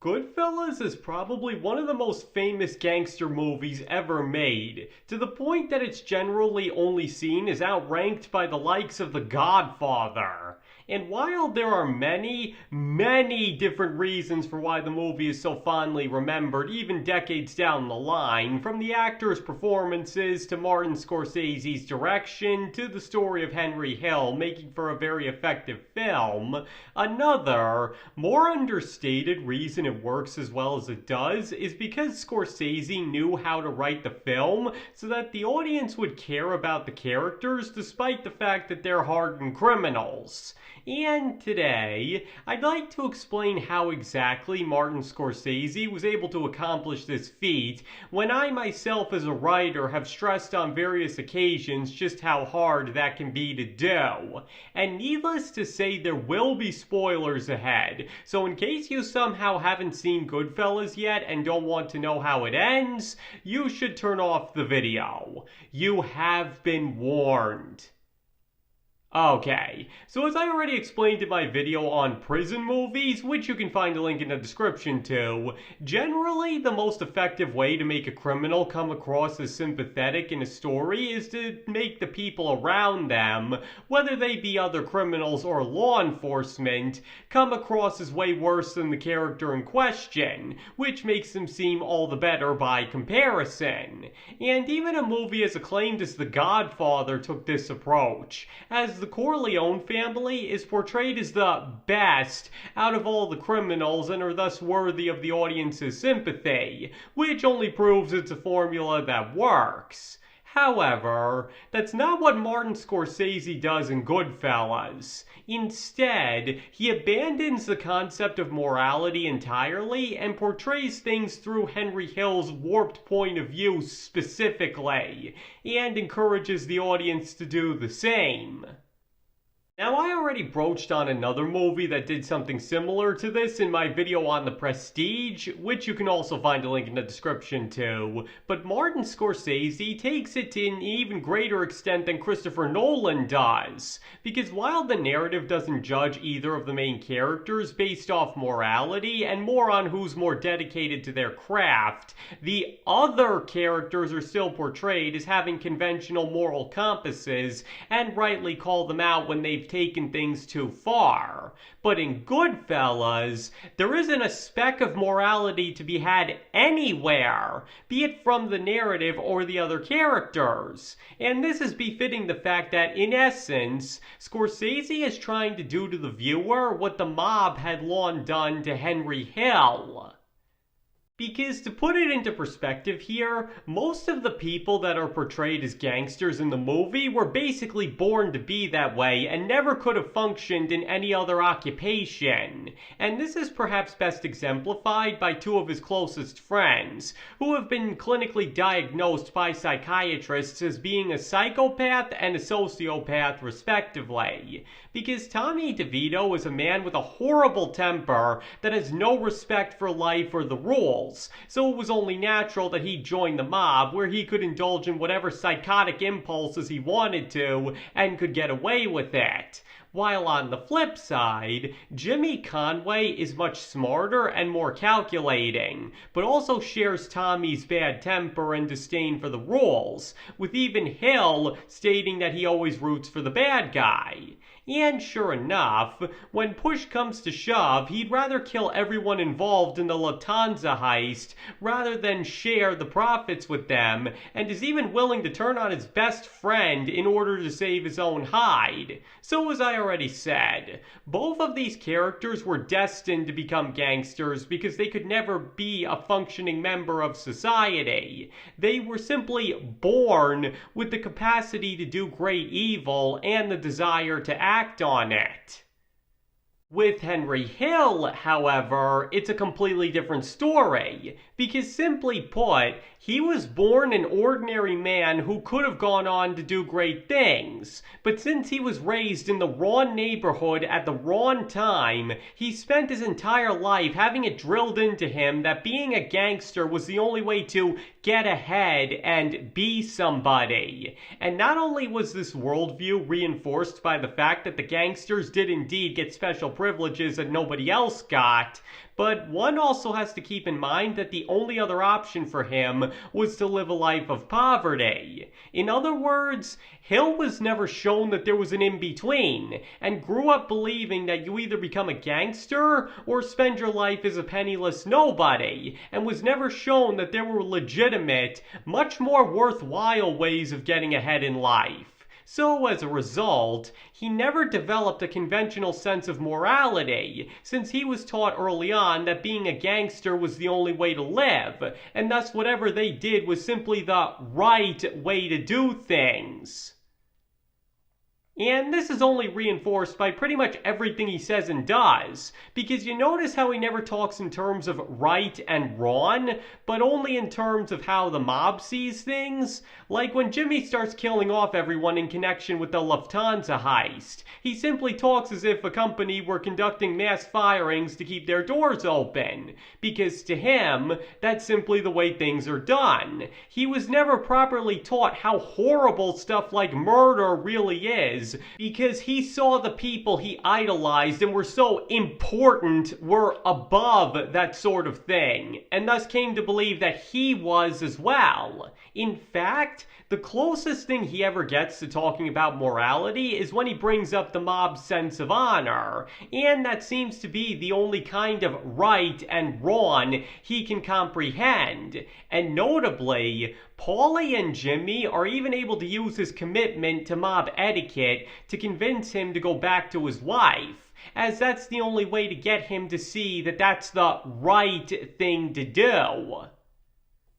Goodfellas is probably one of the most famous gangster movies ever made, to the point that it's generally only seen as outranked by the likes of The Godfather. And while there are many different reasons for why the movie is so fondly remembered even decades down the line, from the actors' performances to Martin Scorsese's direction to the story of Henry Hill making for a very effective film, another, more understated reason it works as well as it does is because Scorsese knew how to write the film so that the audience would care about the characters despite the fact that they're hardened criminals. And today, I'd like to explain how exactly Martin Scorsese was able to accomplish this feat when I myself as a writer have stressed on various occasions just how hard that can be to do. And needless to say, there will be spoilers ahead, so in case you somehow haven't seen Goodfellas yet and don't want to know how it ends, you should turn off the video. You have been warned. Okay, so as I already explained in my video on prison movies, which you can find a link in the description to, generally the most effective way to make a criminal come across as sympathetic in a story is to make the people around them, whether they be other criminals or law enforcement, come across as way worse than the character in question, which makes them seem all the better by comparison. And even a movie as acclaimed as The Godfather took this approach, as the Corleone family is portrayed as the best out of all the criminals and are thus worthy of the audience's sympathy, which only proves it's a formula that works. However, that's not what Martin Scorsese does in Goodfellas. Instead, he abandons the concept of morality entirely and portrays things through Henry Hill's warped point of view specifically, and encourages the audience to do the same. Now, I already broached on another movie that did something similar to this in my video on The Prestige, which you can also find a link in the description to, but Martin Scorsese takes it to an even greater extent than Christopher Nolan does, because while the narrative doesn't judge either of the main characters based off morality and more on who's more dedicated to their craft, the other characters are still portrayed as having conventional moral compasses and rightly call them out when they've taken things too far. But in Goodfellas, there isn't a speck of morality to be had anywhere, be it from the narrative or the other characters. And this is befitting the fact that, in essence, Scorsese is trying to do to the viewer what the mob had long done to Henry Hill. Because to put it into perspective here, most of the people that are portrayed as gangsters in the movie were basically born to be that way and never could have functioned in any other occupation. And this is perhaps best exemplified by two of his closest friends, who have been clinically diagnosed by psychiatrists as being a psychopath and a sociopath respectively. Because Tommy DeVito is a man with a horrible temper that has no respect for life or the rules, so it was only natural that he joined the mob, where he could indulge in whatever psychotic impulses he wanted to and could get away with it. While on the flip side, Jimmy Conway is much smarter and more calculating, but also shares Tommy's bad temper and disdain for the rules, with even Hill stating that he always roots for the bad guy. And sure enough, when push comes to shove, he'd rather kill everyone involved in the Lufthansa heist rather than share the profits with them, and is even willing to turn on his best friend in order to save his own hide. So as I already said, both of these characters were destined to become gangsters because they could never be a functioning member of society. They were simply born with the capacity to do great evil and the desire to act on it. With Henry Hill, however, it's a completely different story, because simply put, he was born an ordinary man who could have gone on to do great things, but since he was raised in the wrong neighborhood at the wrong time, he spent his entire life having it drilled into him that being a gangster was the only way to get ahead and be somebody. And not only was this worldview reinforced by the fact that the gangsters did indeed get special privileges that nobody else got. But one also has to keep in mind that the only other option for him was to live a life of poverty. In other words, Hill was never shown that there was an in-between, and grew up believing that you either become a gangster or spend your life as a penniless nobody, and was never shown that there were legitimate, much more worthwhile ways of getting ahead in life. So, as a result, he never developed a conventional sense of morality, since he was taught early on that being a gangster was the only way to live, and thus whatever they did was simply the right way to do things. And this is only reinforced by pretty much everything he says and does, because you notice how he never talks in terms of right and wrong, but only in terms of how the mob sees things. Like when Jimmy starts killing off everyone in connection with the Lufthansa heist, he simply talks as if a company were conducting mass firings to keep their doors open, because to him, that's simply the way things are done. He was never properly taught how horrible stuff like murder really is, because he saw the people he idolized and were so important were above that sort of thing, and thus came to believe that he was as well. In fact, the closest thing he ever gets to talking about morality is when he brings up the mob's sense of honor, and that seems to be the only kind of right and wrong he can comprehend. And notably, Paulie and Jimmy are even able to use his commitment to mob etiquette to convince him to go back to his wife, as that's the only way to get him to see that that's the right thing to do.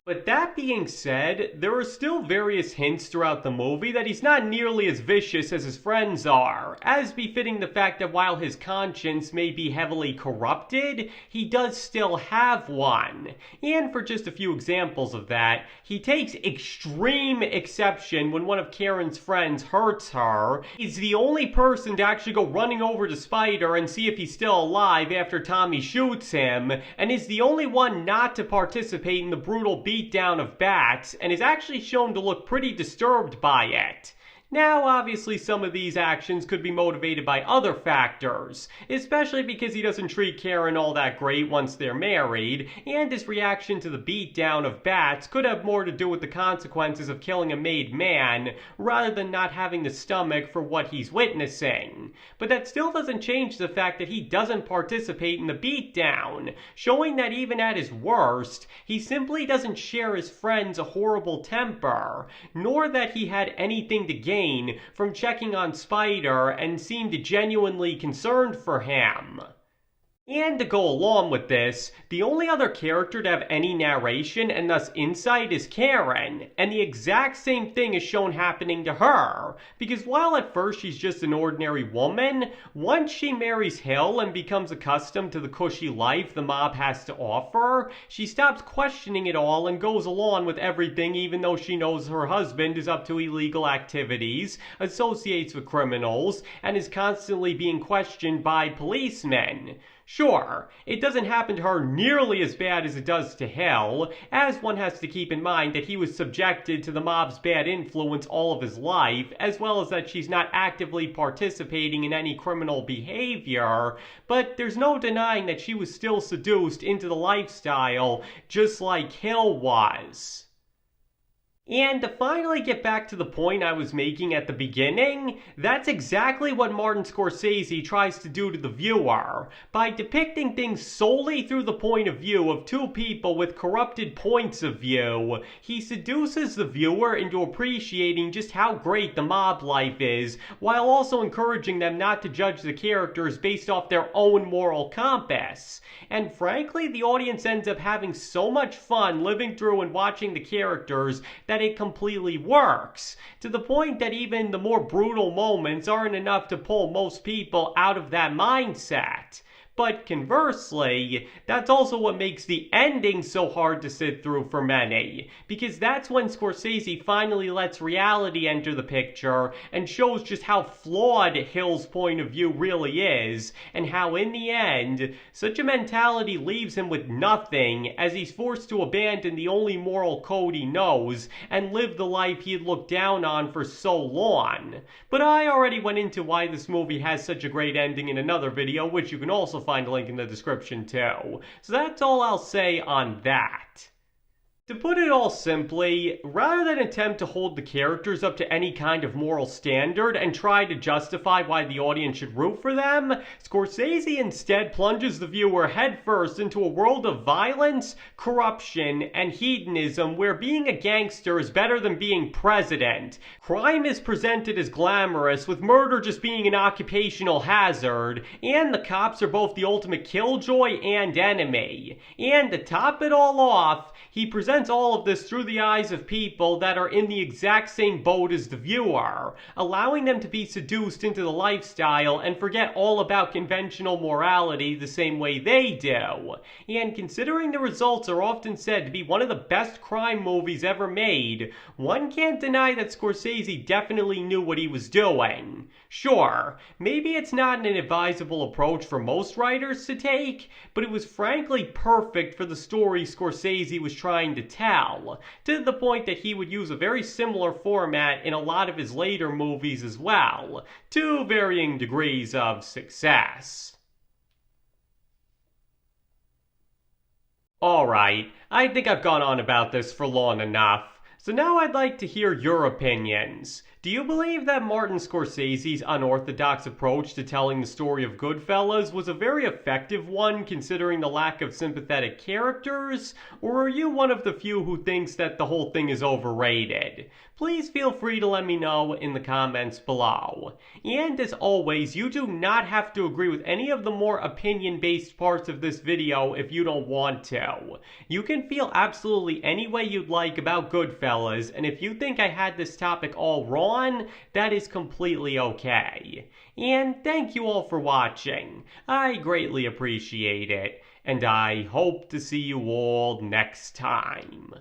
But that being said, there are still various hints throughout the movie that he's not nearly as vicious as his friends are, as befitting the fact that while his conscience may be heavily corrupted, he does still have one. And for just a few examples of that, he takes extreme exception when one of Karen's friends hurts her. He's the only person to actually go running over to Spider and see if he's still alive after Tommy shoots him, and is the only one not to participate in the brutal beatdown of bats, and is actually shown to look pretty disturbed by it. Now, obviously, some of these actions could be motivated by other factors, especially because he doesn't treat Karen all that great once they're married, and his reaction to the beatdown of bats could have more to do with the consequences of killing a made man, rather than not having the stomach for what he's witnessing. But that still doesn't change the fact that he doesn't participate in the beatdown, showing that even at his worst, he simply doesn't share his friend's horrible temper, nor that he had anything to gain from checking on Spider and seemed genuinely concerned for him. And to go along with this, the only other character to have any narration and thus insight is Karen, and the exact same thing is shown happening to her, because while at first she's just an ordinary woman, once she marries Hill and becomes accustomed to the cushy life the mob has to offer, she stops questioning it all and goes along with everything even though she knows her husband is up to illegal activities, associates with criminals, and is constantly being questioned by policemen. Sure, it doesn't happen to her nearly as bad as it does to Hill, as one has to keep in mind that he was subjected to the mob's bad influence all of his life, as well as that she's not actively participating in any criminal behavior, but there's no denying that she was still seduced into the lifestyle, just like Hill was. And to finally get back to the point I was making at the beginning, that's exactly what Martin Scorsese tries to do to the viewer. By depicting things solely through the point of view of two people with corrupted points of view, he seduces the viewer into appreciating just how great the mob life is, while also encouraging them not to judge the characters based off their own moral compass. And frankly, the audience ends up having so much fun living through and watching the characters that it completely works, to the point that even the more brutal moments aren't enough to pull most people out of that mindset. But conversely, that's also what makes the ending so hard to sit through for many, because that's when Scorsese finally lets reality enter the picture and shows just how flawed Hill's point of view really is, and how in the end, such a mentality leaves him with nothing as he's forced to abandon the only moral code he knows and live the life he had looked down on for so long. But I already went into why this movie has such a great ending in another video, which you can also find a link in the description too. So that's all I'll say on that. To put it all simply, rather than attempt to hold the characters up to any kind of moral standard and try to justify why the audience should root for them, Scorsese instead plunges the viewer headfirst into a world of violence, corruption, and hedonism where being a gangster is better than being president. Crime is presented as glamorous, with murder just being an occupational hazard, and the cops are both the ultimate killjoy and enemy. And to top it all off, he presents all of this through the eyes of people that are in the exact same boat as the viewer, allowing them to be seduced into the lifestyle and forget all about conventional morality the same way they do. And considering the results are often said to be one of the best crime movies ever made, one can't deny that Scorsese definitely knew what he was doing. Sure, maybe it's not an advisable approach for most writers to take, but it was frankly perfect for the story Scorsese was trying to tell, to the point that he would use a very similar format in a lot of his later movies as well, to varying degrees of success. Alright, I think I've gone on about this for long enough, so now I'd like to hear your opinions. Do you believe that Martin Scorsese's unorthodox approach to telling the story of Goodfellas was a very effective one considering the lack of sympathetic characters? Or are you one of the few who thinks that the whole thing is overrated? Please feel free to let me know in the comments below. And as always, you do not have to agree with any of the more opinion-based parts of this video if you don't want to. You can feel absolutely any way you'd like about Goodfellas, and if you think I had this topic all wrong, that is completely okay. And thank you all for watching. I greatly appreciate it, and I hope to see you all next time.